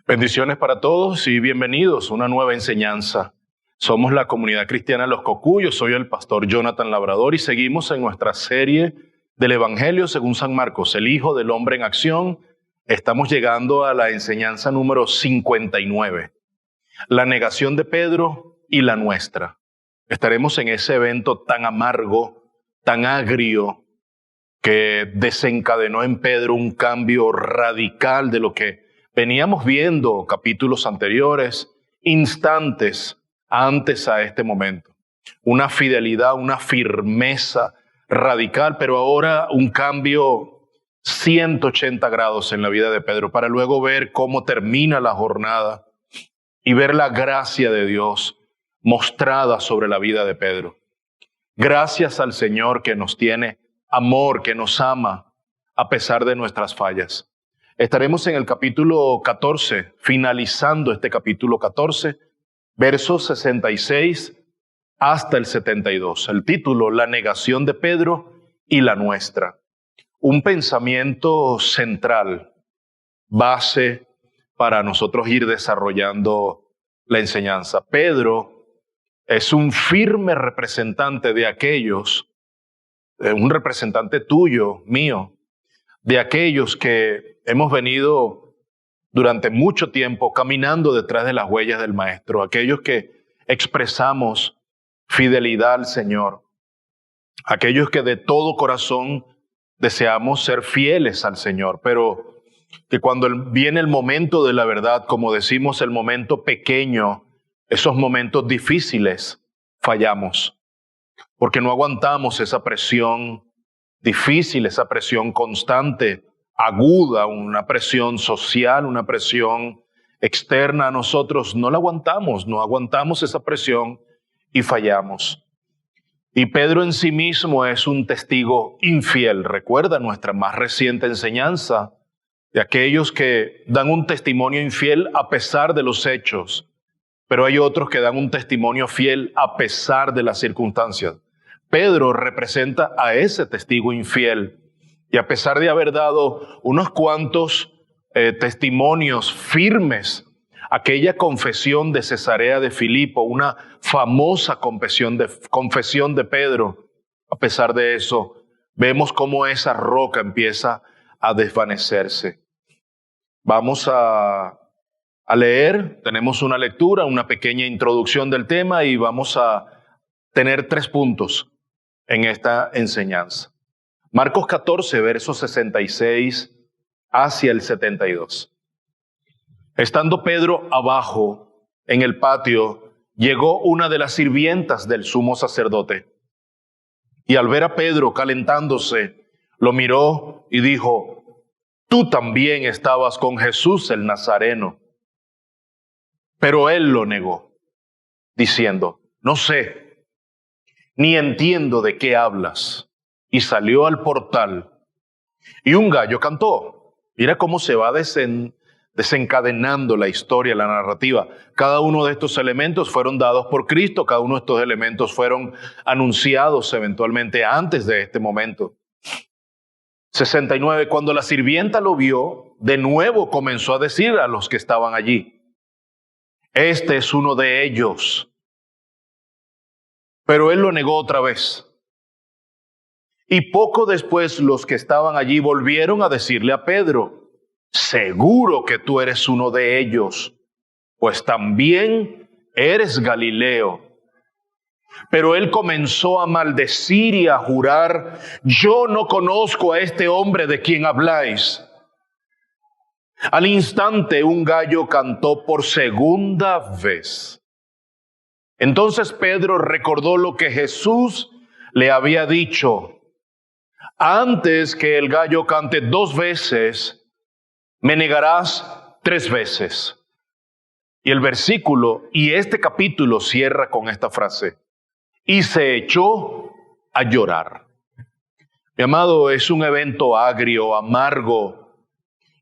Bendiciones para todos y bienvenidos a una nueva enseñanza. Somos la comunidad cristiana Los Cocuyos, soy el pastor Jonathan Labrador y seguimos en nuestra serie del Evangelio según San Marcos, el Hijo del Hombre en Acción. Estamos llegando a la enseñanza número 59, la negación de Pedro y la nuestra. Estaremos en ese evento tan amargo, tan agrio, que desencadenó en Pedro un cambio radical de lo que veníamos viendo capítulos anteriores, instantes antes a este momento. Una fidelidad, una firmeza radical, pero ahora un cambio 180 grados en la vida de Pedro, para luego ver cómo termina la jornada y ver la gracia de Dios mostrada sobre la vida de Pedro. Gracias al Señor que nos tiene amor, que nos ama a pesar de nuestras fallas. Estaremos en el capítulo 14, finalizando este capítulo 14, versos 66 hasta el 72. El título, la negación de Pedro y la nuestra. Un pensamiento central, base para nosotros ir desarrollando la enseñanza. Pedro es un firme representante de aquellos, un representante tuyo, mío, de aquellos que hemos venido durante mucho tiempo caminando detrás de las huellas del Maestro, aquellos que expresamos fidelidad al Señor, aquellos que de todo corazón deseamos ser fieles al Señor, pero que cuando viene el momento de la verdad, como decimos, el momento pequeño, esos momentos difíciles, fallamos, porque no aguantamos esa presión difícil, esa presión constante, aguda, una presión social, una presión externa a nosotros. No la aguantamos, no aguantamos esa presión y fallamos. Y Pedro en sí mismo es un testigo infiel. Recuerda nuestra más reciente enseñanza de aquellos que dan un testimonio infiel a pesar de los hechos, pero hay otros que dan un testimonio fiel a pesar de las circunstancias. Pedro representa a ese testigo infiel y a pesar de haber dado unos cuantos testimonios firmes, aquella confesión de Cesarea de Filipo, una famosa confesión de Pedro, a pesar de eso, vemos cómo esa roca empieza a desvanecerse. Vamos a leer, tenemos una lectura, una pequeña introducción del tema y vamos a tener 3 puntos en esta enseñanza. Marcos 14, versos 66 hacia el 72. Estando Pedro abajo en el patio, llegó una de las sirvientas del sumo sacerdote. Y al ver a Pedro calentándose, lo miró y dijo: «Tú también estabas con Jesús el Nazareno». Pero él lo negó, diciendo: «No sé, ni entiendo de qué hablas». Y salió al portal, y un gallo cantó. Mira cómo se va desencadenando la historia, la narrativa. Cada uno de estos elementos fueron dados por Cristo, cada uno de estos elementos fueron anunciados eventualmente antes de este momento. 69, cuando la sirvienta lo vio, de nuevo comenzó a decir a los que estaban allí: «Este es uno de ellos». Pero él lo negó otra vez. Y poco después los que estaban allí volvieron a decirle a Pedro: «Seguro que tú eres uno de ellos, pues también eres Galileo». Pero él comenzó a maldecir y a jurar: «Yo no conozco a este hombre de quien habláis». Al instante un gallo cantó por segunda vez. Entonces Pedro recordó lo que Jesús le había dicho: «Antes que el gallo cante 2 veces, me negarás 3 veces». Y el versículo y este capítulo cierra con esta frase: «Y se echó a llorar». Mi amado, es un evento agrio, amargo.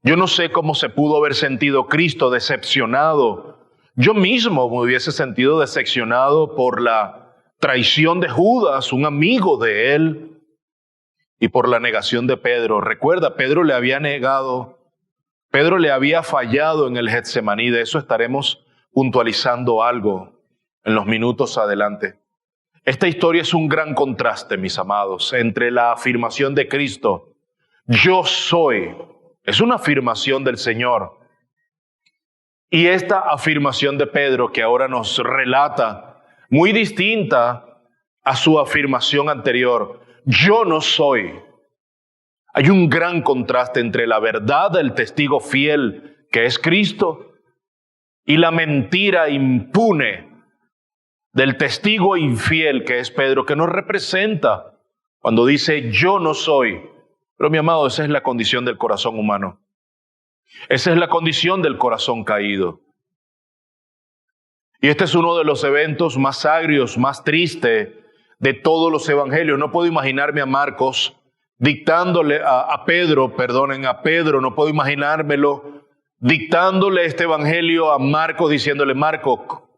Yo no sé cómo se pudo haber sentido Cristo, decepcionado. Yo mismo me hubiese sentido decepcionado por la traición de Judas, un amigo de él, y por la negación de Pedro. Recuerda, Pedro le había negado Pedro le había fallado en el Getsemaní. De eso estaremos puntualizando algo en los minutos adelante. Esta historia es un gran contraste, mis amados, entre la afirmación de Cristo, yo soy, es una afirmación del Señor, y esta afirmación de Pedro que ahora nos relata, muy distinta a su afirmación anterior, yo no soy. Hay un gran contraste entre la verdad del testigo fiel, que es Cristo, y la mentira impune del testigo infiel, que es Pedro, que nos representa cuando dice yo no soy. Pero mi amado, esa es la condición del corazón humano. Esa es la condición del corazón caído. Y este es uno de los eventos más agrios, más tristes de todos los evangelios. No puedo imaginarme a Marcos dictándole a Pedro, no puedo imaginármelo dictándole este evangelio a Marcos, diciéndole, Marco,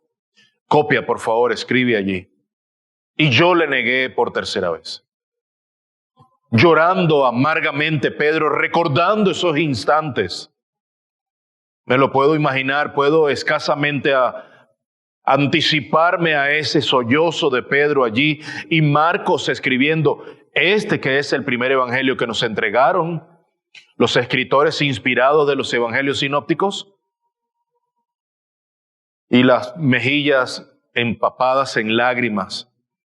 copia por favor, escribe allí. Y yo le negué por tercera vez. Llorando amargamente Pedro, recordando esos instantes. Me lo puedo imaginar, puedo escasamente anticiparme a ese sollozo de Pedro allí y Marcos escribiendo este que es el primer evangelio que nos entregaron los escritores inspirados de los evangelios sinópticos, y las mejillas empapadas en lágrimas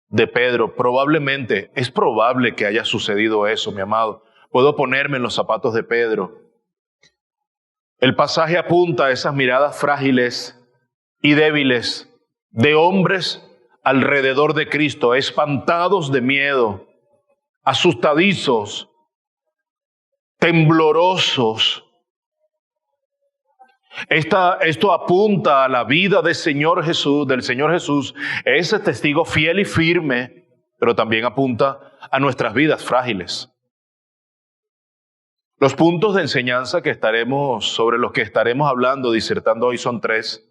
de Pedro. Probablemente, es probable que haya sucedido eso, mi amado. Puedo ponerme en los zapatos de Pedro. El pasaje apunta a esas miradas frágiles y débiles de hombres alrededor de Cristo, espantados de miedo, asustadizos, temblorosos. Esto apunta a la vida del Señor Jesús, ese testigo fiel y firme, pero también apunta a nuestras vidas frágiles. Los puntos de enseñanza sobre los que estaremos hablando, disertando hoy, son 3.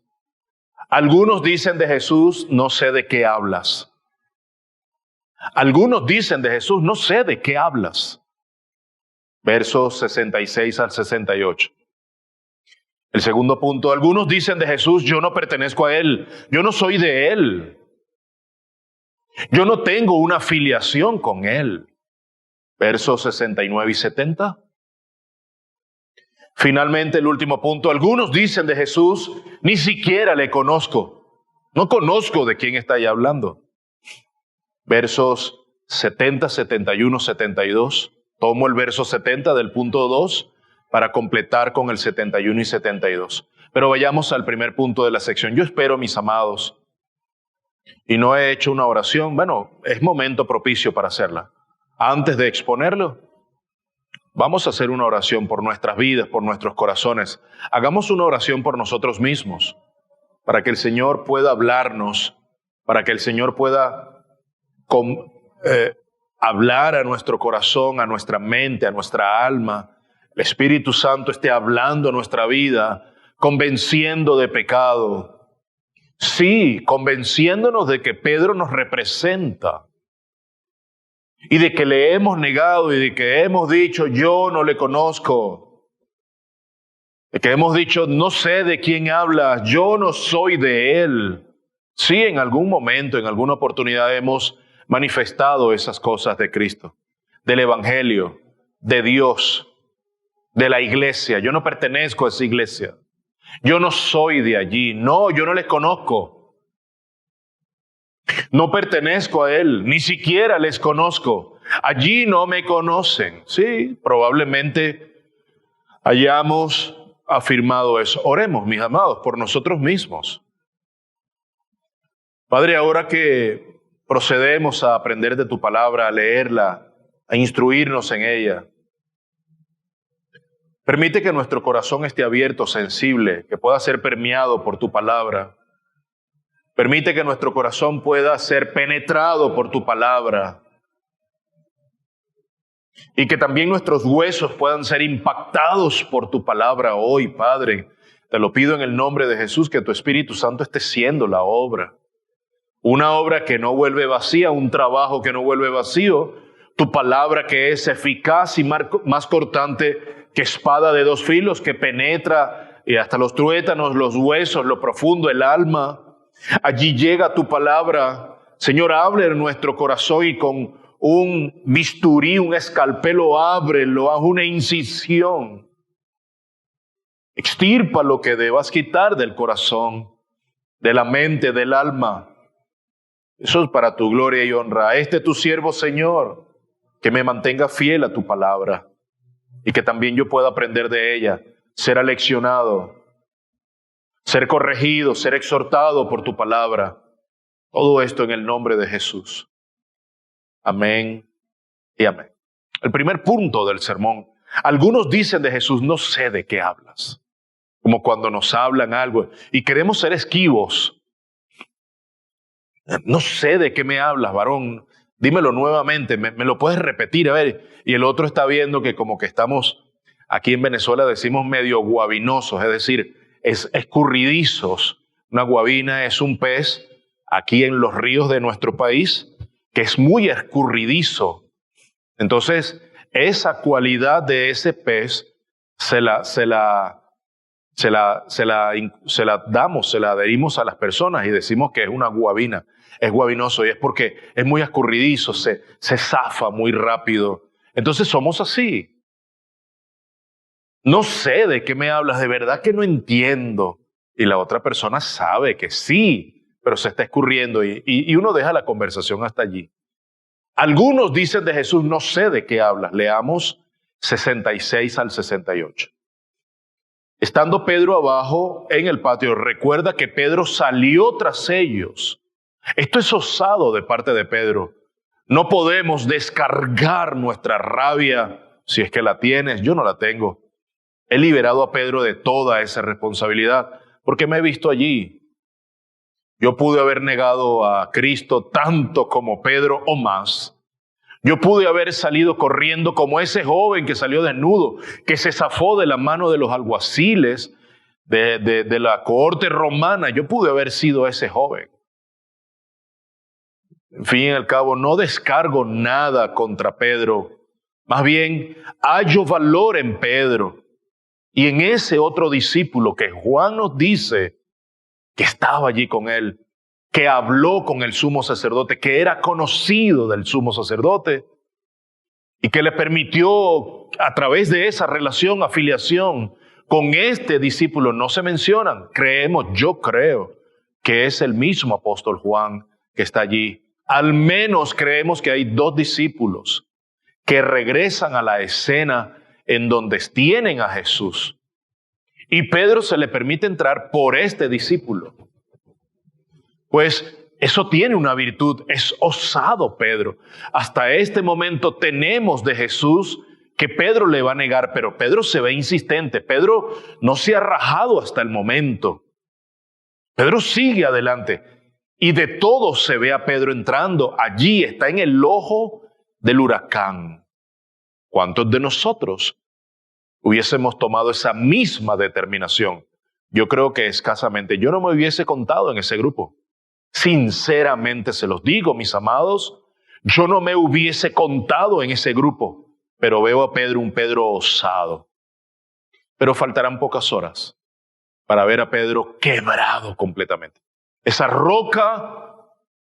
Algunos dicen de Jesús, no sé de qué hablas. Algunos dicen de Jesús, no sé de qué hablas. Versos 66 al 68. El segundo punto, algunos dicen de Jesús, yo no pertenezco a Él, yo no soy de Él. Yo no tengo una afiliación con Él. Versos 69 y 70. Finalmente, el último punto, algunos dicen de Jesús, ni siquiera le conozco. No conozco de quién está ahí hablando. Versos 70, 71, 72. Tomo el verso 70 del punto 2 para completar con el 71 y 72. Pero vayamos al primer punto de la sección. Yo espero, mis amados, y no he hecho una oración, es momento propicio para hacerla. Antes de exponerlo, vamos a hacer una oración por nuestras vidas, por nuestros corazones. Hagamos una oración por nosotros mismos, para que el Señor pueda hablarnos, para que el Señor pueda hablar a nuestro corazón, a nuestra mente, a nuestra alma. El Espíritu Santo esté hablando a nuestra vida, convenciendo de pecado. Sí, convenciéndonos de que Pedro nos representa y de que le hemos negado y de que hemos dicho, yo no le conozco. De que hemos dicho, no sé de quién hablas, yo no soy de él. Sí, en algún momento, en alguna oportunidad hemos manifestado esas cosas de Cristo, del Evangelio, de Dios, de la iglesia. Yo no pertenezco a esa iglesia. Yo no soy de allí. No, yo no les conozco. No pertenezco a Él. Ni siquiera les conozco. Allí no me conocen. Sí, probablemente hayamos afirmado eso. Oremos, mis amados, por nosotros mismos. Padre, ahora que procedemos a aprender de tu palabra, a leerla, a instruirnos en ella, permite que nuestro corazón esté abierto, sensible, que pueda ser permeado por tu palabra. Permite que nuestro corazón pueda ser penetrado por tu palabra. Y que también nuestros huesos puedan ser impactados por tu palabra hoy, Padre. Te lo pido en el nombre de Jesús, que tu Espíritu Santo esté haciendo la obra. Una obra que no vuelve vacía, un trabajo que no vuelve vacío. Tu palabra que es eficaz y más cortante que espada de dos filos que penetra hasta los tuétanos, los huesos, lo profundo, el alma. Allí llega tu palabra. Señor, hable en nuestro corazón y con un bisturí, un escalpelo, ábrelo, haz una incisión. Extirpa lo que debas quitar del corazón, de la mente, del alma. Eso es para tu gloria y honra. A este tu siervo, Señor, que me mantenga fiel a tu palabra y que también yo pueda aprender de ella, ser aleccionado, ser corregido, ser exhortado por tu palabra. Todo esto en el nombre de Jesús. Amén y amén. El primer punto del sermón. Algunos dicen de Jesús, no sé de qué hablas. Como cuando nos hablan algo y queremos ser esquivos. No sé de qué me hablas, varón. Dímelo nuevamente, me lo puedes repetir, a ver. Y el otro está viendo que como que estamos, aquí en Venezuela decimos medio guabinosos, es decir, escurridizos. Una guabina es un pez aquí en los ríos de nuestro país que es muy escurridizo. Entonces, esa cualidad de ese pez se la damos, se la adherimos a las personas y decimos que es una guabina, es guabinoso y es porque es muy escurridizo, se zafa muy rápido. Entonces somos así. No sé de qué me hablas, de verdad que no entiendo. Y la otra persona sabe que sí, pero se está escurriendo y uno deja la conversación hasta allí. Algunos dicen de Jesús, no sé de qué hablas. Leamos 66 al 68. Estando Pedro abajo en el patio, recuerda que Pedro salió tras ellos. Esto es osado de parte de Pedro. No podemos descargar nuestra rabia, si es que la tienes, yo no la tengo. He liberado a Pedro de toda esa responsabilidad, porque me he visto allí. Yo pude haber negado a Cristo tanto como Pedro o más. Yo pude haber salido corriendo como ese joven que salió desnudo, que se zafó de la mano de los alguaciles de la cohorte romana. Yo pude haber sido ese joven. En fin y al cabo, no descargo nada contra Pedro. Más bien, hallo valor en Pedro y en ese otro discípulo que Juan nos dice que estaba allí con él, que habló con el sumo sacerdote, que era conocido del sumo sacerdote y que le permitió a través de esa relación, afiliación con este discípulo. No se mencionan, yo creo que es el mismo apóstol Juan que está allí. Al menos creemos que hay dos discípulos que regresan a la escena en donde tienen a Jesús. Y Pedro se le permite entrar por este discípulo. Pues eso tiene una virtud, es osado Pedro. Hasta este momento tenemos de Jesús que Pedro le va a negar, pero Pedro se ve insistente. Pedro no se ha rajado hasta el momento. Pedro sigue adelante. Y de todo se ve a Pedro entrando. Allí está en el ojo del huracán. ¿Cuántos de nosotros hubiésemos tomado esa misma determinación? Yo creo que escasamente. Yo no me hubiese contado en ese grupo. Sinceramente se los digo, mis amados. Yo no me hubiese contado en ese grupo. Pero veo a Pedro, un Pedro osado. Pero faltarán pocas horas para ver a Pedro quebrado completamente. Esa roca,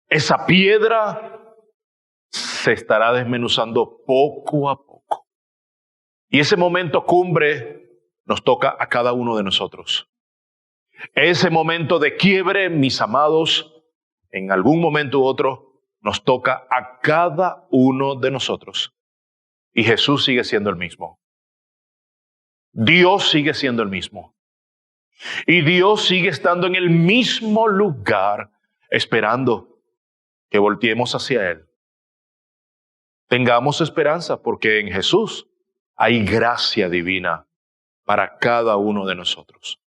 esa piedra, se estará desmenuzando poco a poco. Y ese momento cumbre nos toca a cada uno de nosotros. Ese momento de quiebre, mis amados, en algún momento u otro, nos toca a cada uno de nosotros. Y Jesús sigue siendo el mismo. Dios sigue siendo el mismo. Y Dios sigue estando en el mismo lugar, esperando que volteemos hacia Él. Tengamos esperanza, porque en Jesús hay gracia divina para cada uno de nosotros.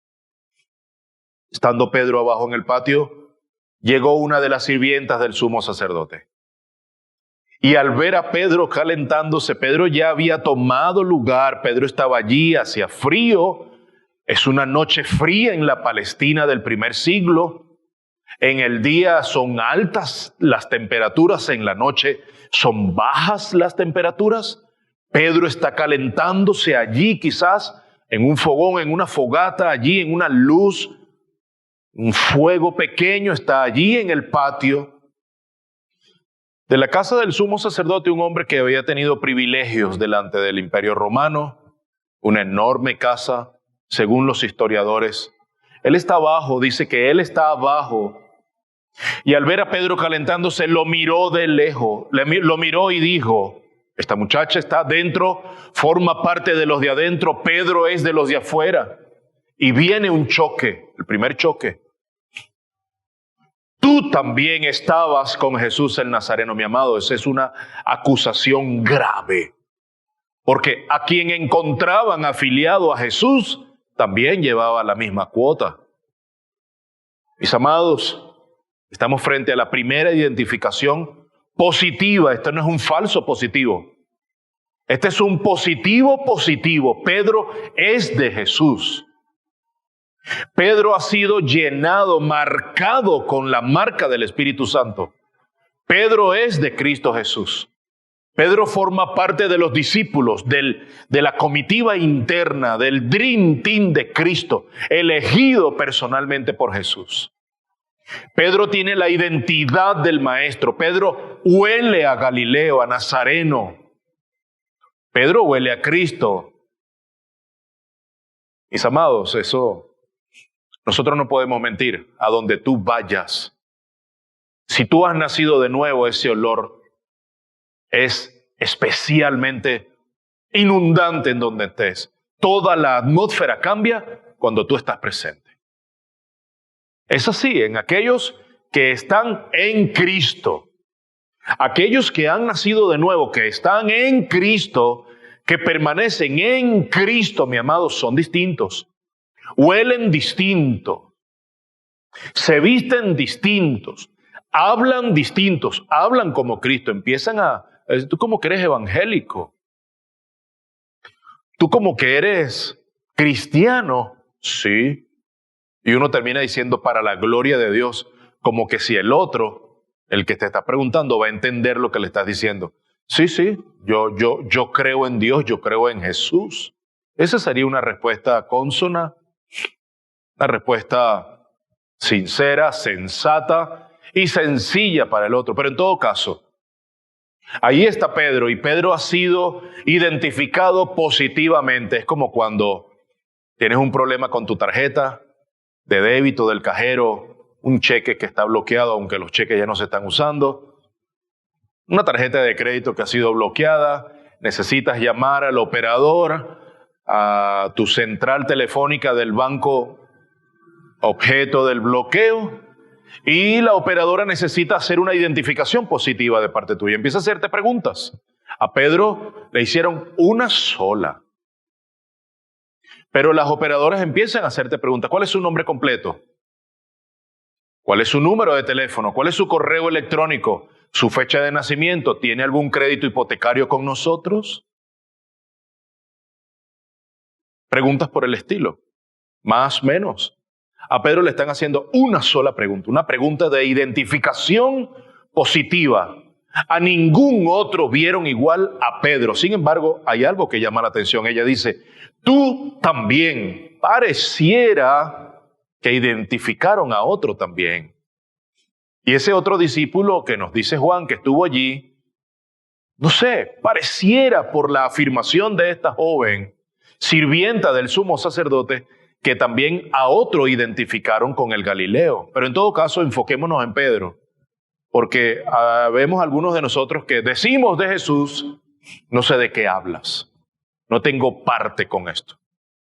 Estando Pedro abajo en el patio, llegó una de las sirvientas del sumo sacerdote. Y al ver a Pedro calentándose, Pedro ya había tomado lugar, Pedro estaba allí, hacía frío. Es una noche fría en la Palestina del primer siglo. En el día son altas las temperaturas, en la noche son bajas las temperaturas. Pedro está calentándose allí, quizás en un fogón, en una fogata, allí en una luz, un fuego pequeño está allí en el patio de la casa del sumo sacerdote, un hombre que había tenido privilegios delante del Imperio Romano, una enorme casa, según los historiadores. Él está abajo, dice que él está abajo, y al ver a Pedro calentándose, lo miró de lejos, lo miró y dijo: esta muchacha está dentro, forma parte de los de adentro, Pedro es de los de afuera. Y viene un choque, el primer choque. Tú también estabas con Jesús el Nazareno, mi amado. Esa es una acusación grave. Porque a quien encontraban afiliado a Jesús, también llevaba la misma cuota. Mis amados, estamos frente a la primera identificación positiva. Esto no es un falso positivo. Este es un positivo positivo. Pedro es de Jesús. Pedro ha sido llenado, marcado con la marca del Espíritu Santo. Pedro es de Cristo Jesús. Pedro forma parte de los discípulos, de la comitiva interna, del Dream Team de Cristo, elegido personalmente por Jesús. Pedro tiene la identidad del Maestro. Pedro huele a Galileo, a Nazareno. Pedro huele a Cristo. Mis amados, nosotros no podemos mentir. A donde tú vayas, si tú has nacido de nuevo, ese olor es especialmente inundante en donde estés. Toda la atmósfera cambia cuando tú estás presente. Es así en aquellos que están en Cristo. Aquellos que han nacido de nuevo, que están en Cristo, que permanecen en Cristo, mi amado, son distintos. Huelen distinto. Se visten distintos. Hablan distintos. Hablan como Cristo. Tú como que eres evangélico. Tú como que eres cristiano. Sí. Y uno termina diciendo para la gloria de Dios, como que si el otro, el que te está preguntando, va a entender lo que le estás diciendo. Sí, yo creo en Dios, yo creo en Jesús. Esa sería una respuesta consona, una respuesta sincera, sensata y sencilla para el otro. Pero en todo caso, ahí está Pedro, y Pedro ha sido identificado positivamente. Es como cuando tienes un problema con tu tarjeta de débito del cajero, un cheque que está bloqueado, aunque los cheques ya no se están usando, una tarjeta de crédito que ha sido bloqueada, necesitas llamar al operador, a tu central telefónica del banco objeto del bloqueo, y la operadora necesita hacer una identificación positiva de parte tuya. Empieza a hacerte preguntas. A Pedro le hicieron una sola. Pero las operadoras empiezan a hacerte preguntas. ¿Cuál es su nombre completo? ¿Cuál es su número de teléfono? ¿Cuál es su correo electrónico? ¿Su fecha de nacimiento? ¿Tiene algún crédito hipotecario con nosotros? Preguntas por el estilo. Más o menos. A Pedro le están haciendo una sola pregunta. Una pregunta de identificación positiva. A ningún otro vieron igual a Pedro. Sin embargo, hay algo que llama la atención. Ella dice: tú también. Pareciera que identificaron a otro también. Y ese otro discípulo que nos dice Juan, que estuvo allí, no sé, pareciera por la afirmación de esta joven, sirvienta del sumo sacerdote, que también a otro identificaron con el Galileo. Pero en todo caso, enfoquémonos en Pedro. Porque vemos algunos de nosotros que decimos de Jesús: no sé de qué hablas, no tengo parte con esto.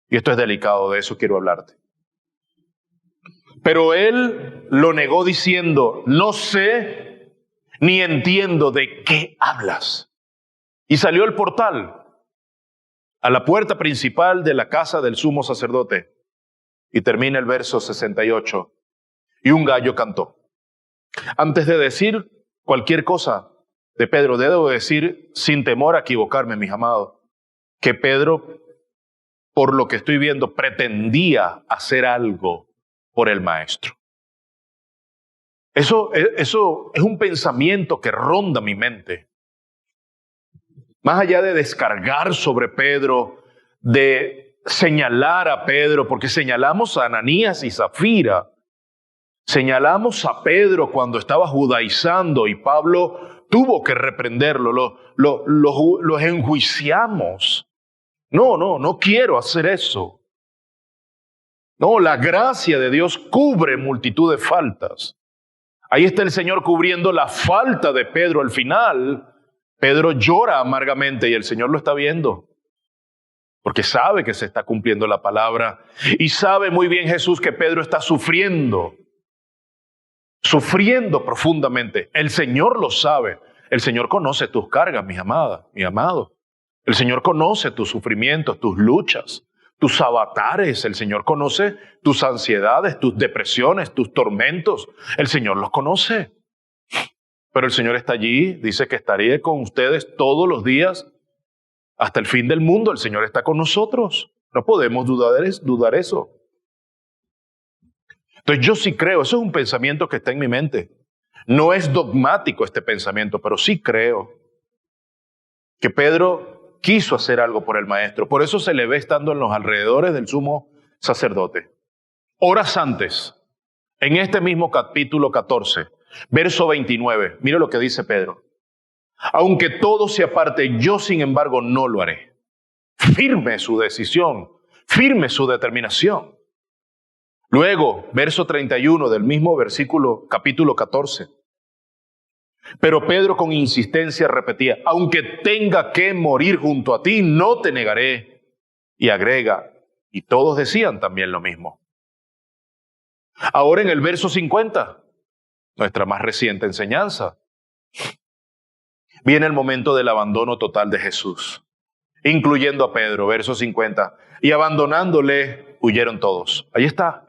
Y esto es delicado, de eso quiero hablarte. Pero él lo negó diciendo: no sé ni entiendo de qué hablas. Y salió al portal, a la puerta principal de la casa del sumo sacerdote. Y termina el verso 68. Y un gallo cantó. Antes de decir cualquier cosa de Pedro, debo decir, sin temor a equivocarme, mis amados, que Pedro, por lo que estoy viendo, pretendía hacer algo por el Maestro. Eso es un pensamiento que ronda mi mente. Más allá de descargar sobre Pedro, de señalar a Pedro, porque señalamos a Ananías y Zafira, señalamos a Pedro cuando estaba judaizando y Pablo tuvo que reprenderlo, los enjuiciamos. No quiero hacer eso. No, la gracia de Dios cubre multitud de faltas. Ahí está el Señor cubriendo la falta de Pedro al final. Pedro llora amargamente y el Señor lo está viendo, porque sabe que se está cumpliendo la palabra y sabe muy bien Jesús que Pedro está sufriendo profundamente. El Señor lo sabe. El Señor conoce tus cargas, mi amada, mi amado. El Señor conoce tus sufrimientos, tus luchas, tus avatares. El Señor conoce tus ansiedades, tus depresiones, tus tormentos. El Señor los conoce. Pero el Señor está allí, dice que estaría con ustedes todos los días hasta el fin del mundo. El Señor está con nosotros. No podemos dudar eso. Entonces yo sí creo, eso es un pensamiento que está en mi mente. No es dogmático este pensamiento, pero sí creo que Pedro quiso hacer algo por el Maestro. Por eso se le ve estando en los alrededores del sumo sacerdote. Horas antes, en este mismo capítulo 14, verso 29, mire lo que dice Pedro. Aunque todo se aparte, yo sin embargo no lo haré. Firme su decisión, firme su determinación. Luego, verso 31 del mismo capítulo 14. Pero Pedro con insistencia repetía, aunque tenga que morir junto a ti, no te negaré. Y agrega, y todos decían también lo mismo. Ahora en el verso 50, nuestra más reciente enseñanza, viene el momento del abandono total de Jesús, incluyendo a Pedro, verso 50. Y abandonándole, huyeron todos. Ahí está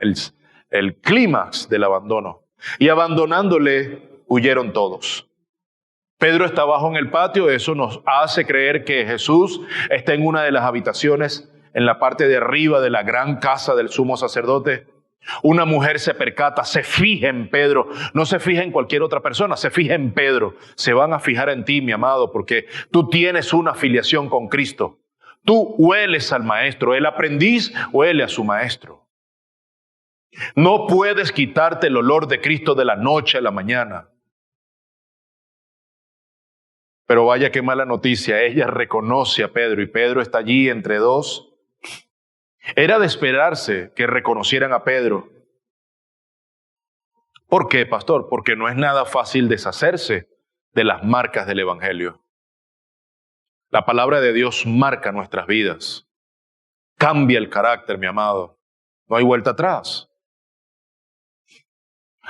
el clímax del abandono. Y abandonándole, huyeron todos. Pedro está abajo en el patio, eso nos hace creer que Jesús está en una de las habitaciones, en la parte de arriba de la gran casa del sumo sacerdote. Una mujer se percata, se fija en Pedro, no se fija en cualquier otra persona, se fija en Pedro. Se van a fijar en ti, mi amado, porque tú tienes una afiliación con Cristo. Tú hueles al Maestro, el aprendiz huele a su Maestro. No puedes quitarte el olor de Cristo de la noche a la mañana. Pero vaya qué mala noticia, ella reconoce a Pedro y Pedro está allí entre dos. Era de esperarse que reconocieran a Pedro. ¿Por qué, pastor? Porque no es nada fácil deshacerse de las marcas del Evangelio. La palabra de Dios marca nuestras vidas. Cambia el carácter, mi amado. No hay vuelta atrás.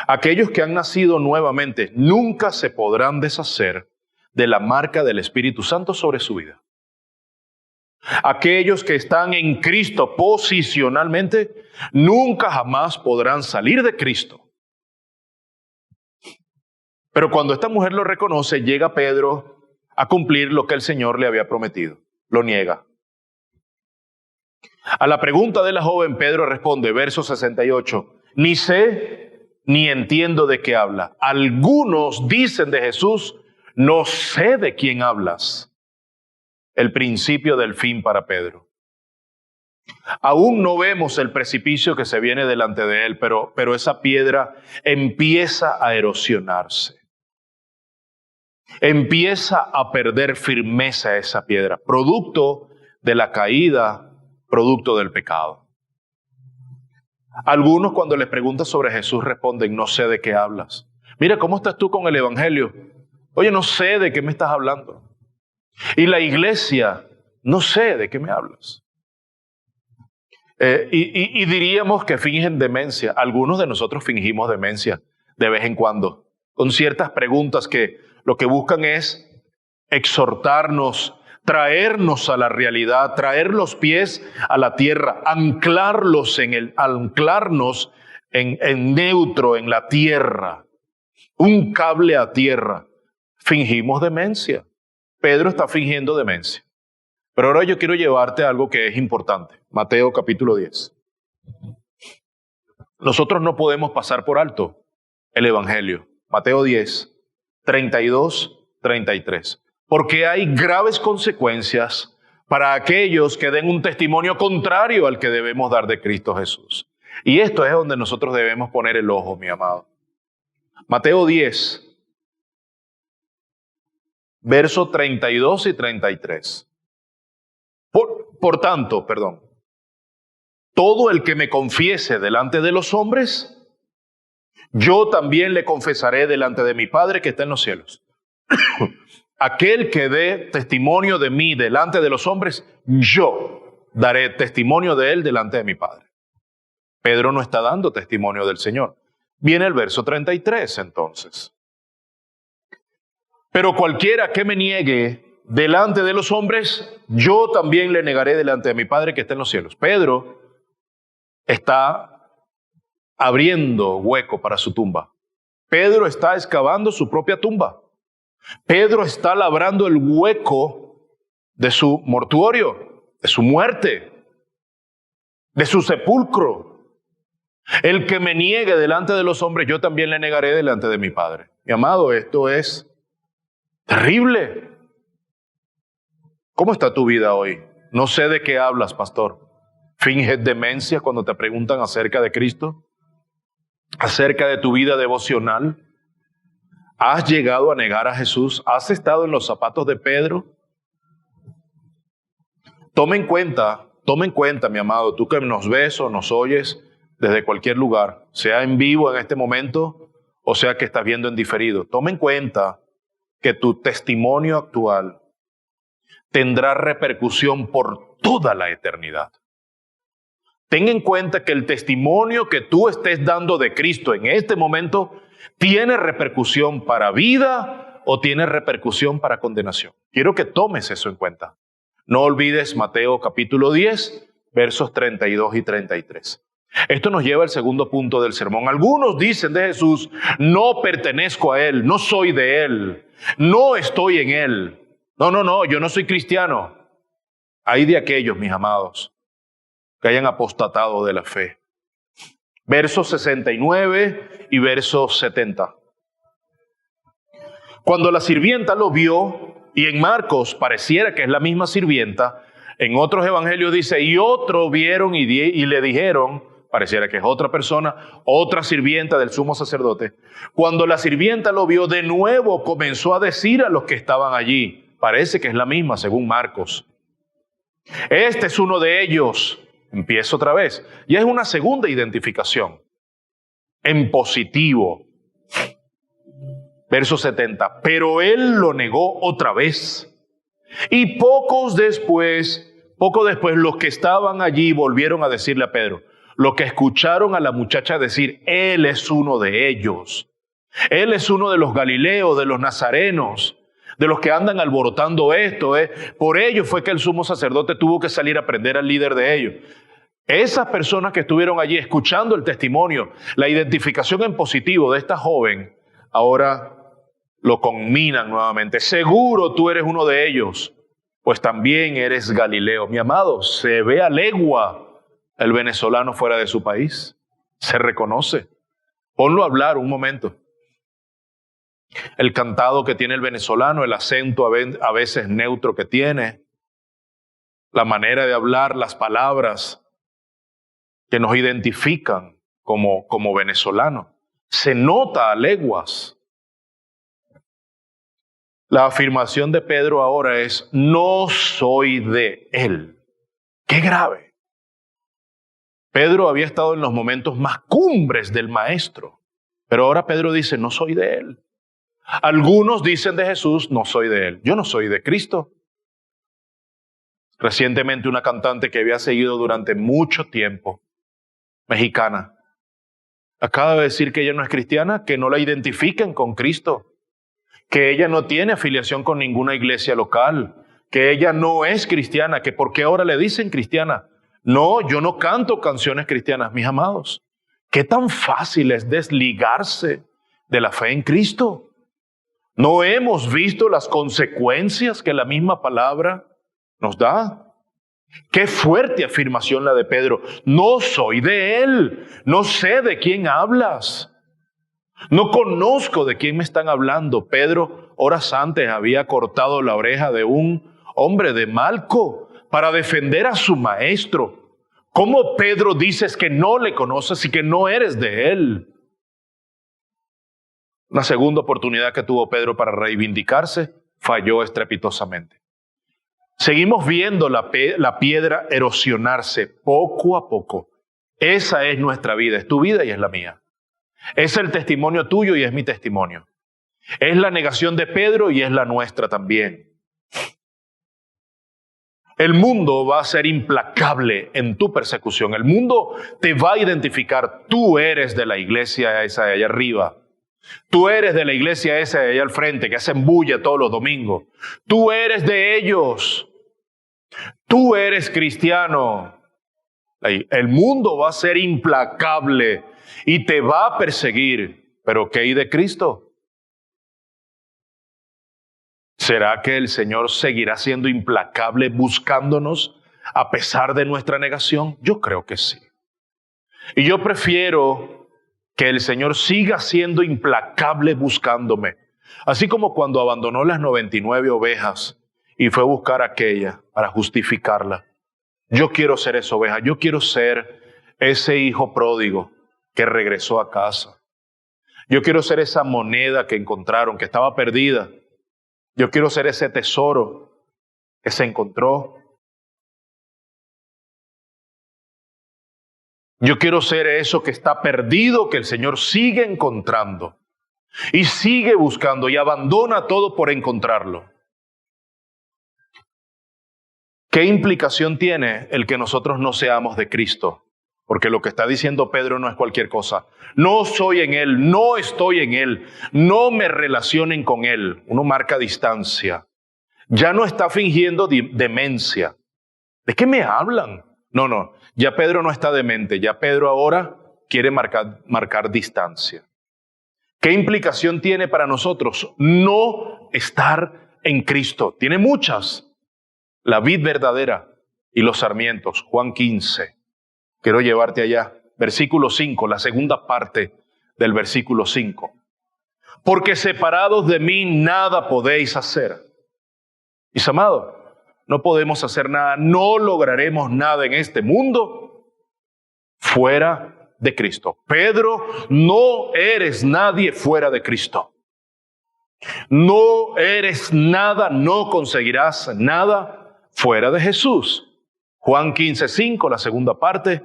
Aquellos que han nacido nuevamente nunca se podrán deshacer de la marca del Espíritu Santo sobre su vida. Aquellos que están en Cristo posicionalmente nunca jamás podrán salir de Cristo. Pero cuando esta mujer lo reconoce, llega Pedro a cumplir lo que el Señor le había prometido. Lo niega. A la pregunta de la joven, Pedro responde, verso 68, ni sé ni entiendo de qué habla. Algunos dicen de Jesús, no sé de quién hablas. El principio del fin para Pedro. Aún no vemos el precipicio que se viene delante de él, pero esa piedra empieza a erosionarse. Empieza a perder firmeza esa piedra, producto de la caída, producto del pecado. Algunos cuando les preguntan sobre Jesús responden, no sé de qué hablas. Mira, ¿cómo estás tú con el Evangelio? Oye, no sé de qué me estás hablando. Y la iglesia, no sé de qué me hablas. Y diríamos que fingen demencia. Algunos de nosotros fingimos demencia de vez en cuando, con ciertas preguntas que lo que buscan es exhortarnos, traernos a la realidad, traer los pies a la tierra, anclarnos en neutro, en la tierra, un cable a tierra. Fingimos demencia. Pedro está fingiendo demencia. Pero ahora yo quiero llevarte a algo que es importante. Mateo capítulo 10. Nosotros no podemos pasar por alto el Evangelio. Mateo 10, 32, 33. porque hay graves consecuencias para aquellos que den un testimonio contrario al que debemos dar de Cristo Jesús. Y esto es donde nosotros debemos poner el ojo, mi amado. Mateo 10, versos 32 y 33. Por tanto, todo el que me confiese delante de los hombres, yo también le confesaré delante de mi Padre que está en los cielos. Aquel que dé testimonio de mí delante de los hombres, yo daré testimonio de él delante de mi Padre. Pedro no está dando testimonio del Señor. Viene el verso 33 entonces. Pero cualquiera que me niegue delante de los hombres, yo también le negaré delante de mi Padre que está en los cielos. Pedro está abriendo hueco para su tumba. Pedro está excavando su propia tumba. Pedro está labrando el hueco de su mortuorio, de su muerte, de su sepulcro. El que me niegue delante de los hombres, yo también le negaré delante de mi Padre. Mi amado, esto es terrible. ¿Cómo está tu vida hoy? No sé de qué hablas, pastor. ¿Finges demencia cuando te preguntan acerca de Cristo? ¿Acerca de tu vida devocional? ¿Has llegado a negar a Jesús? ¿Has estado en los zapatos de Pedro? Toma en cuenta, mi amado, tú que nos ves o nos oyes desde cualquier lugar, sea en vivo en este momento o sea que estás viendo en diferido. Toma en cuenta que tu testimonio actual tendrá repercusión por toda la eternidad. Ten en cuenta que el testimonio que tú estés dando de Cristo en este momento tiene repercusión para vida o tiene repercusión para condenación. Quiero que tomes eso en cuenta. No olvides Mateo capítulo 10, versos 32 y 33. Esto nos lleva al segundo punto del sermón. Algunos dicen de Jesús, no pertenezco a Él, no soy de Él, no estoy en Él. No, yo no soy cristiano. Hay de aquellos, mis amados, que hayan apostatado de la fe. Versos 69 y versos 70. Cuando la sirvienta lo vio, y en Marcos pareciera que es la misma sirvienta, en otros evangelios dice, y otro vieron y le dijeron, pareciera que es otra persona, otra sirvienta del sumo sacerdote. Cuando la sirvienta lo vio, de nuevo comenzó a decir a los que estaban allí, parece que es la misma según Marcos. Este es uno de ellos. Empiezo otra vez. Y es una segunda identificación en positivo. Verso 70. Pero él lo negó otra vez. Y poco después los que estaban allí volvieron a decirle a Pedro, lo que escucharon a la muchacha decir, él es uno de ellos. Él es uno de los galileos, de los nazarenos, de los que andan alborotando esto. Por ello fue que el sumo sacerdote tuvo que salir a prender al líder de ellos. Esas personas que estuvieron allí escuchando el testimonio, la identificación en positivo de esta joven, ahora lo conminan nuevamente. Seguro tú eres uno de ellos, pues también eres Galileo. Mi amado, se ve a legua el venezolano fuera de su país. Se reconoce. Ponlo a hablar un momento. El cantado que tiene el venezolano, el acento a veces neutro que tiene, la manera de hablar, las palabras que nos identifican como venezolanos. Se nota a leguas. La afirmación de Pedro ahora es, no soy de él. ¡Qué grave! Pedro había estado en los momentos más cumbres del maestro, pero ahora Pedro dice, no soy de él. Algunos dicen de Jesús, no soy de él. Yo no soy de Cristo. Recientemente una cantante que había seguido durante mucho tiempo, mexicana, acaba de decir que ella no es cristiana, que no la identifiquen con Cristo, que ella no tiene afiliación con ninguna iglesia local, que ella no es cristiana, que por qué ahora le dicen cristiana. No, yo no canto canciones cristianas, mis amados. ¿Qué tan fácil es desligarse de la fe en Cristo? ¿No hemos visto las consecuencias que la misma palabra nos da? Qué fuerte afirmación la de Pedro. No soy de él. No sé de quién hablas. No conozco de quién me están hablando. Pedro, horas antes, había cortado la oreja de un hombre de Malco para defender a su maestro. ¿Cómo, Pedro, dices que no le conoces y que no eres de él? Una segunda oportunidad que tuvo Pedro para reivindicarse, falló estrepitosamente. Seguimos viendo la piedra erosionarse poco a poco. Esa es nuestra vida, es tu vida y es la mía. Es el testimonio tuyo y es mi testimonio. Es la negación de Pedro y es la nuestra también. El mundo va a ser implacable en tu persecución. El mundo te va a identificar. Tú eres de la iglesia esa de allá arriba. Tú eres de la iglesia esa de allá al frente que hacen bulla todos los domingos. Tú eres de ellos. Tú eres cristiano. El mundo va a ser implacable y te va a perseguir. ¿Pero qué hay de Cristo? ¿Será que el Señor seguirá siendo implacable buscándonos a pesar de nuestra negación? Yo creo que sí. Y yo prefiero que el Señor siga siendo implacable buscándome. Así como cuando abandonó las 99 ovejas y fue a buscar aquella para justificarla. Yo quiero ser esa oveja. Yo quiero ser ese hijo pródigo que regresó a casa. Yo quiero ser esa moneda que encontraron, que estaba perdida. Yo quiero ser ese tesoro que se encontró. Yo quiero ser eso que está perdido, que el Señor sigue encontrando y sigue buscando y abandona todo por encontrarlo. ¿Qué implicación tiene el que nosotros no seamos de Cristo? Porque lo que está diciendo Pedro no es cualquier cosa. No soy en Él, no estoy en Él, no me relacionen con Él. Uno marca distancia. Ya no está fingiendo demencia. ¿De qué me hablan? No, ya Pedro no está demente, ya Pedro ahora quiere marcar distancia. ¿Qué implicación tiene para nosotros no estar en Cristo? Tiene muchas. La vid verdadera y los sarmientos, Juan 15. Quiero llevarte allá. Versículo 5, la segunda parte del versículo 5. Porque separados de mí nada podéis hacer. Mis amados, no podemos hacer nada, no lograremos nada en este mundo fuera de Cristo. Pedro, no eres nadie fuera de Cristo. No eres nada, no conseguirás nada fuera de Jesús. Juan 15:5, la segunda parte.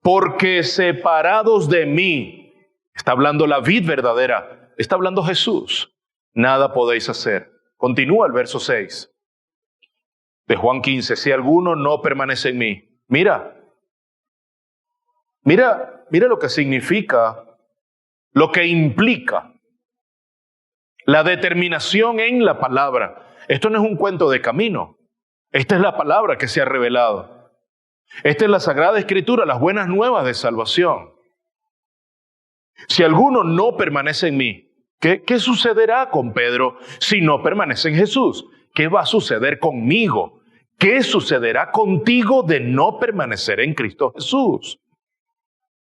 Porque separados de mí, está hablando la vid verdadera, está hablando Jesús, nada podéis hacer. Continúa el verso 6 de Juan 15. Si alguno no permanece en mí. Mira lo que significa, lo que implica la determinación en la palabra. Esto no es un cuento de camino. Esta es la palabra que se ha revelado. Esta es la Sagrada Escritura, las buenas nuevas de salvación. Si alguno no permanece en mí, ¿qué sucederá con Pedro si no permanece en Jesús? ¿Qué va a suceder conmigo? ¿Qué sucederá contigo de no permanecer en Cristo Jesús?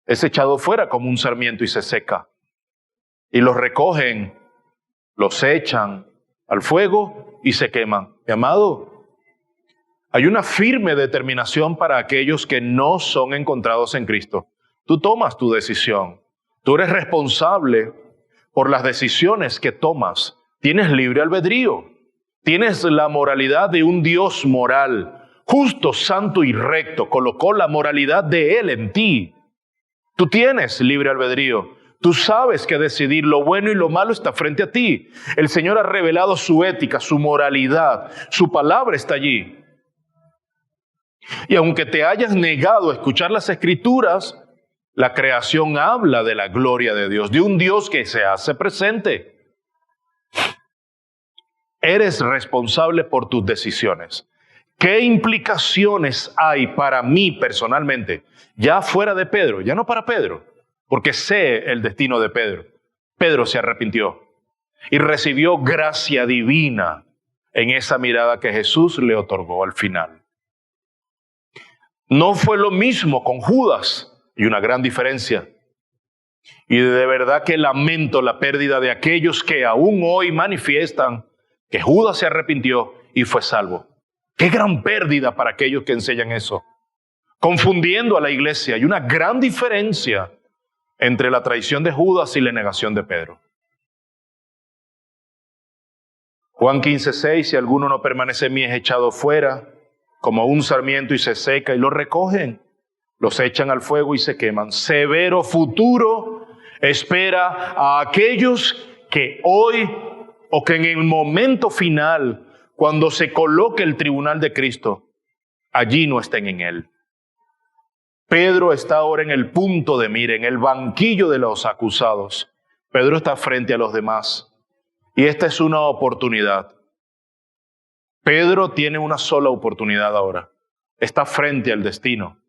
Es echado fuera como un sarmiento y se seca. Y los recogen, los echan al fuego y se queman. Mi amado, hay una firme determinación para aquellos que no son encontrados en Cristo. Tú tomas tu decisión. Tú eres responsable por las decisiones que tomas. Tienes libre albedrío. Tienes la moralidad de un Dios moral, justo, santo y recto. Colocó la moralidad de Él en ti. Tú tienes libre albedrío. Tú sabes que decidir lo bueno y lo malo está frente a ti. El Señor ha revelado su ética, su moralidad. Su palabra está allí. Y aunque te hayas negado a escuchar las Escrituras, la creación habla de la gloria de Dios, de un Dios que se hace presente. Eres responsable por tus decisiones. ¿Qué implicaciones hay para mí personalmente? Ya fuera de Pedro, ya no para Pedro, porque sé el destino de Pedro. Pedro se arrepintió y recibió gracia divina en esa mirada que Jesús le otorgó al final. No fue lo mismo con Judas, y una gran diferencia. Y de verdad que lamento la pérdida de aquellos que aún hoy manifiestan que Judas se arrepintió y fue salvo. Qué gran pérdida para aquellos que enseñan eso, confundiendo a la iglesia. Hay una gran diferencia entre la traición de Judas y la negación de Pedro. Juan 15:6, si alguno no permanece en mí es echado fuera, como un sarmiento y se seca, y lo recogen, los echan al fuego y se queman. Severo futuro espera a aquellos que hoy o que en el momento final, cuando se coloque el tribunal de Cristo, allí no estén en él. Pedro está ahora en el punto de mira, en el banquillo de los acusados. Pedro está frente a los demás. Y esta es una oportunidad. Pedro tiene una sola oportunidad ahora. Está frente al destino.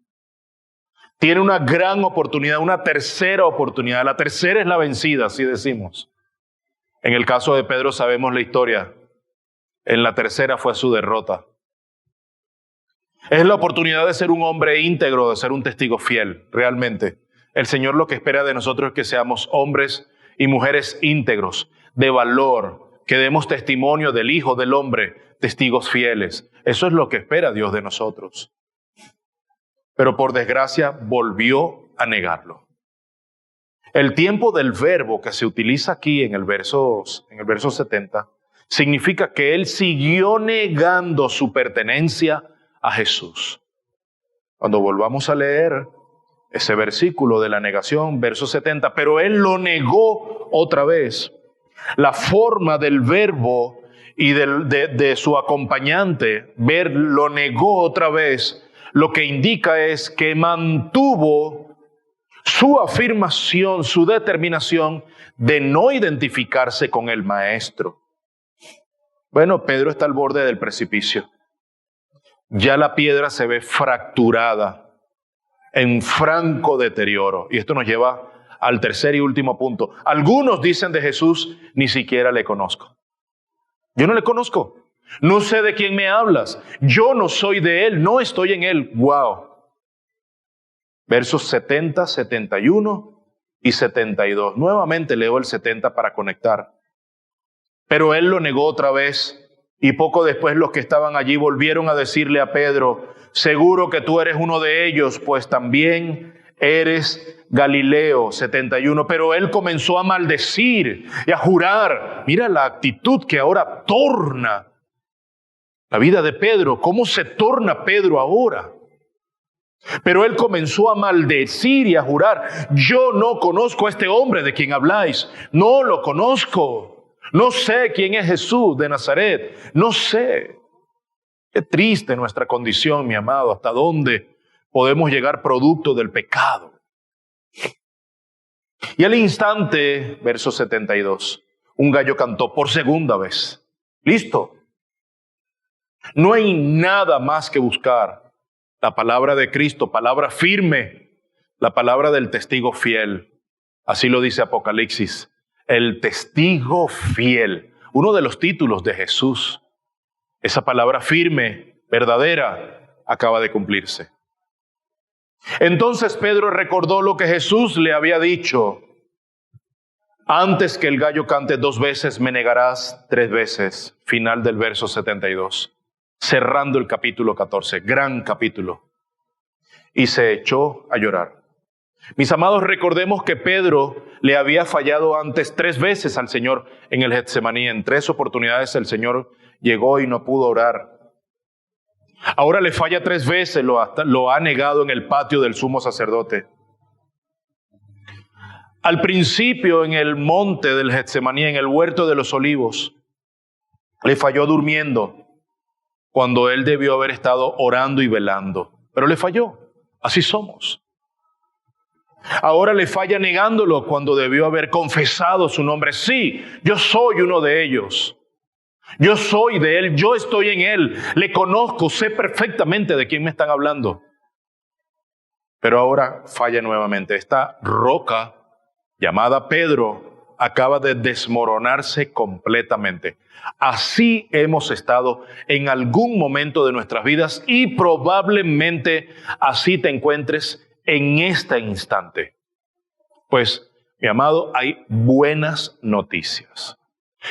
Tiene una gran oportunidad, una tercera oportunidad. La tercera es la vencida, así decimos. En el caso de Pedro sabemos la historia. En la tercera fue su derrota. Es la oportunidad de ser un hombre íntegro, de ser un testigo fiel, realmente. El Señor lo que espera de nosotros es que seamos hombres y mujeres íntegros, de valor, que demos testimonio del Hijo del Hombre, testigos fieles. Eso es lo que espera Dios de nosotros. Pero por desgracia volvió a negarlo. El tiempo del verbo que se utiliza aquí en el verso 70 significa que él siguió negando su pertenencia a Jesús. Cuando volvamos a leer ese versículo de la negación, verso 70, pero él lo negó otra vez. La forma del verbo y de su acompañante, ver, lo negó otra vez, lo que indica es que mantuvo su afirmación, su determinación de no identificarse con el maestro. Bueno, Pedro está al borde del precipicio. Ya la piedra se ve fracturada, en franco deterioro. Y esto nos lleva al tercer y último punto. Algunos dicen de Jesús, ni siquiera le conozco. Yo no le conozco. No sé de quién me hablas. Yo no soy de él, no estoy en él. ¡Wow! Versos 70, 71 y 72. Nuevamente leo el 70 para conectar. Pero él lo negó otra vez. Y poco después los que estaban allí volvieron a decirle a Pedro, seguro que tú eres uno de ellos, pues también eres Galileo. 71. Pero él comenzó a maldecir y a jurar. Mira la actitud que ahora torna la vida de Pedro. ¿Cómo se torna Pedro ahora? Pero él comenzó a maldecir y a jurar, yo no conozco a este hombre de quien habláis, no lo conozco, no sé quién es Jesús de Nazaret, no sé. Qué triste nuestra condición, mi amado, hasta dónde podemos llegar producto del pecado. Y al instante, verso 72, un gallo cantó por segunda vez. Listo. No hay nada más que buscar. La palabra de Cristo, palabra firme, la palabra del testigo fiel. Así lo dice Apocalipsis. El testigo fiel, uno de los títulos de Jesús. Esa palabra firme, verdadera, acaba de cumplirse. Entonces Pedro recordó lo que Jesús le había dicho. Antes que el gallo cante 2 veces, me negarás 3 veces. Final del verso 72. Cerrando el capítulo 14, gran capítulo. Y se echó a llorar. Mis amados, recordemos que Pedro le había fallado antes 3 veces al Señor en el Getsemaní. En 3 oportunidades el Señor llegó y no pudo orar. Ahora le falla 3 veces, lo ha negado en el patio del sumo sacerdote. Al principio en el monte del Getsemaní, en el huerto de los olivos, le falló durmiendo, cuando él debió haber estado orando y velando. Pero le falló. Así somos. Ahora le falla negándolo cuando debió haber confesado su nombre. Sí, yo soy uno de ellos. Yo soy de él, yo estoy en él. Le conozco, sé perfectamente de quién me están hablando. Pero ahora falla nuevamente. Esta roca llamada Pedro acaba de desmoronarse completamente. Así hemos estado en algún momento de nuestras vidas y probablemente así te encuentres en este instante. Pues Mi amado, hay buenas noticias.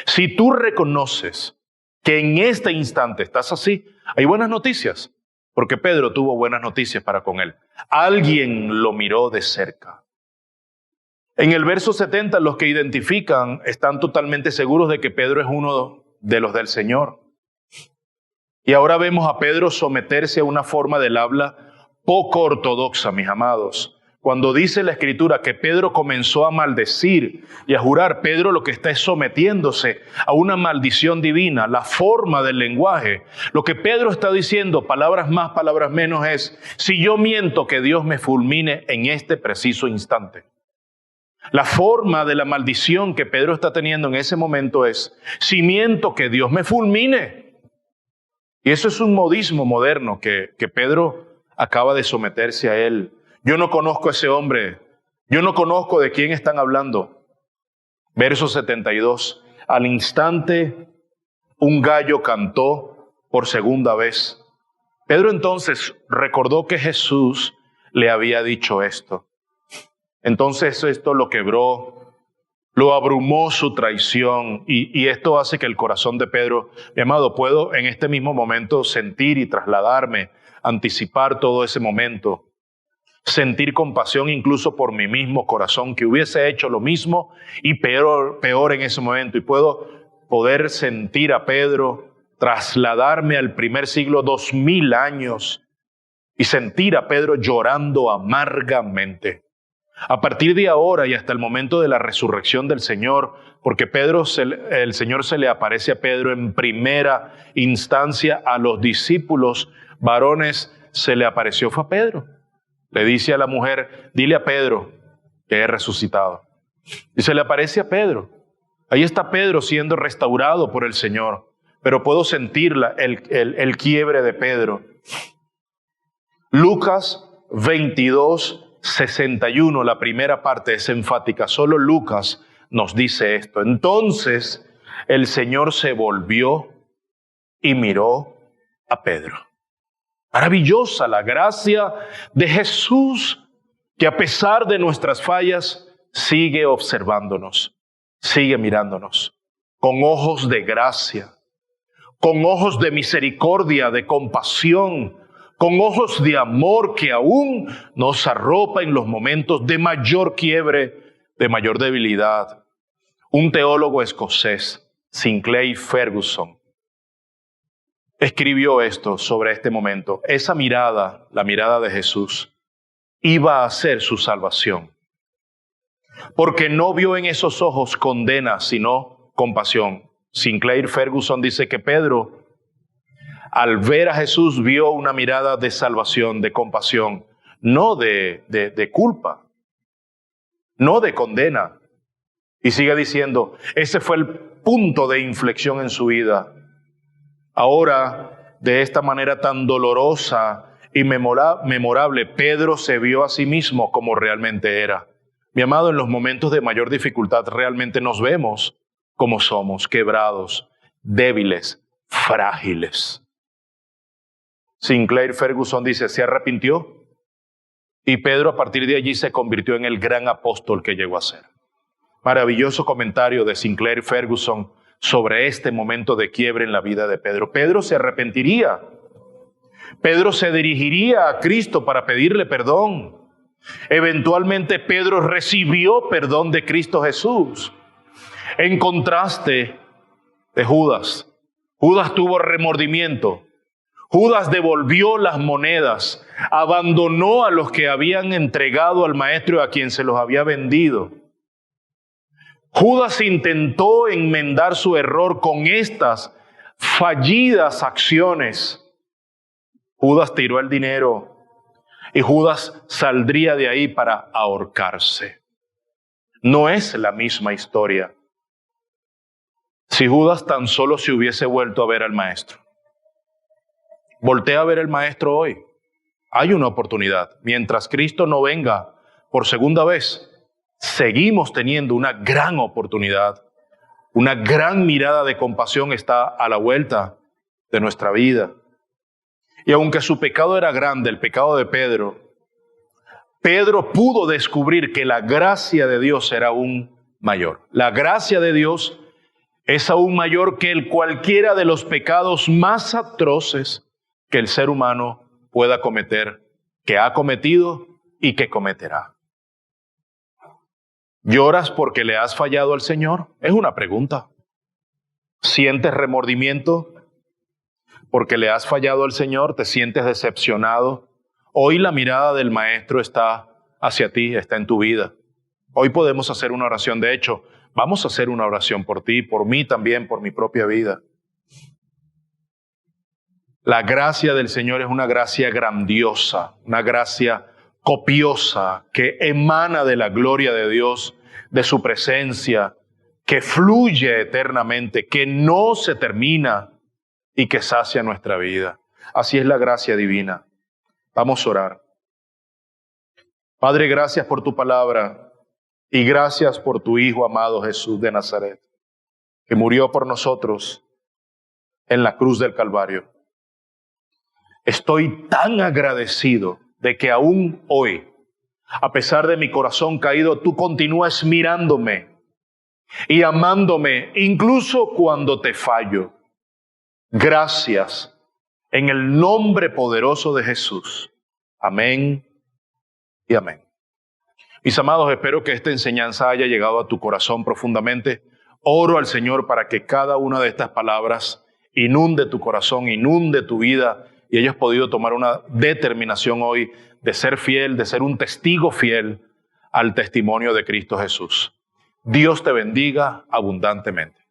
Si tú reconoces que en este instante estás así, hay buenas noticias, porque Pedro tuvo buenas noticias para con él. Alguien lo miró de cerca. En el verso 70, los que identifican están totalmente seguros de que Pedro es uno de los del Señor. Y ahora vemos a Pedro someterse a una forma del habla poco ortodoxa, mis amados. Cuando dice la Escritura que Pedro comenzó a maldecir y a jurar, Pedro lo que está es sometiéndose a una maldición divina, la forma del lenguaje. Lo que Pedro está diciendo, palabras más, palabras menos, es: si yo miento, que Dios me fulmine en este preciso instante. La forma de la maldición que Pedro está teniendo en ese momento es: si miento, que Dios me fulmine. Y eso es un modismo moderno que Pedro acaba de someterse a él. Yo no conozco a ese hombre. Yo no conozco de quién están hablando. Verso 72. Al instante, un gallo cantó por segunda vez. Pedro entonces recordó que Jesús le había dicho esto. Entonces esto lo quebró, lo abrumó su traición, y esto hace que el corazón de Pedro, mi amado, puedo en este mismo momento sentir y trasladarme, anticipar todo ese momento. Sentir compasión incluso por mi mismo corazón, que hubiese hecho lo mismo y peor en ese momento. Y puedo poder sentir a Pedro, trasladarme al primer siglo, 2000 años, y sentir a Pedro llorando amargamente. A partir de ahora y hasta el momento de la resurrección del Señor, porque el Señor se le aparece a Pedro en primera instancia, a los discípulos varones se le apareció fue a Pedro. Le dice a la mujer: dile a Pedro que he resucitado. Y se le aparece a Pedro. Ahí está Pedro siendo restaurado por el Señor. Pero puedo sentir el quiebre de Pedro. Lucas 22, 61, la primera parte es enfática. Solo Lucas nos dice esto. Entonces el Señor se volvió y miró a Pedro. Maravillosa la gracia de Jesús, que a pesar de nuestras fallas sigue observándonos, sigue mirándonos con ojos de gracia, con ojos de misericordia, de compasión, con ojos de amor que aún nos arropa en los momentos de mayor quiebre, de mayor debilidad. Un teólogo escocés, Sinclair Ferguson, escribió esto sobre este momento. Esa mirada, la mirada de Jesús, iba a ser su salvación. Porque no vio en esos ojos condena, sino compasión. Sinclair Ferguson dice que Pedro, al ver a Jesús, vio una mirada de salvación, de compasión, no de culpa, no de condena. Y sigue diciendo, ese fue el punto de inflexión en su vida. Ahora, de esta manera tan dolorosa y memorable, Pedro se vio a sí mismo como realmente era. Mi amado, en los momentos de mayor dificultad realmente nos vemos como somos, quebrados, débiles, frágiles. Sinclair Ferguson dice, se arrepintió y Pedro a partir de allí se convirtió en el gran apóstol que llegó a ser. Maravilloso comentario de Sinclair Ferguson sobre este momento de quiebre en la vida de Pedro. Pedro se arrepentiría. Pedro se dirigiría a Cristo para pedirle perdón. Eventualmente Pedro recibió perdón de Cristo Jesús. En contraste de Judas. Judas tuvo remordimiento. Judas devolvió las monedas. Abandonó a los que habían entregado al maestro a quien se los había vendido. Judas intentó enmendar su error con estas fallidas acciones. Judas tiró el dinero y Judas saldría de ahí para ahorcarse. No es la misma historia. Si Judas tan solo se hubiese vuelto a ver al maestro. Voltea a ver al maestro hoy. Hay una oportunidad. Mientras Cristo no venga por segunda vez, seguimos teniendo una gran oportunidad. Una gran mirada de compasión está a la vuelta de nuestra vida. Y aunque su pecado era grande, el pecado de Pedro, Pedro pudo descubrir que la gracia de Dios era aún mayor. La gracia de Dios es aún mayor que cualquiera de los pecados más atroces que el ser humano pueda cometer, que ha cometido y que cometerá. ¿Lloras porque le has fallado al Señor? Es una pregunta. ¿Sientes remordimiento porque le has fallado al Señor? ¿Te sientes decepcionado? Hoy la mirada del Maestro está hacia ti, está en tu vida. Hoy podemos hacer una oración. De hecho, vamos a hacer una oración por ti, por mí también, por mi propia vida. La gracia del Señor es una gracia grandiosa, una gracia copiosa que emana de la gloria de Dios, de su presencia, que fluye eternamente, que no se termina y que sacia nuestra vida. Así es la gracia divina. Vamos a orar. Padre, gracias por tu palabra y gracias por tu Hijo amado Jesús de Nazaret, que murió por nosotros en la cruz del Calvario. Estoy tan agradecido de que aún hoy, a pesar de mi corazón caído, tú continúas mirándome y amándome, incluso cuando te fallo. Gracias en el nombre poderoso de Jesús. Amén y amén. Mis amados, espero que esta enseñanza haya llegado a tu corazón profundamente. Oro al Señor para que cada una de estas palabras inunde tu corazón, inunde tu vida y hayas podido tomar una determinación hoy de ser fiel, de ser un testigo fiel al testimonio de Cristo Jesús. Dios te bendiga abundantemente.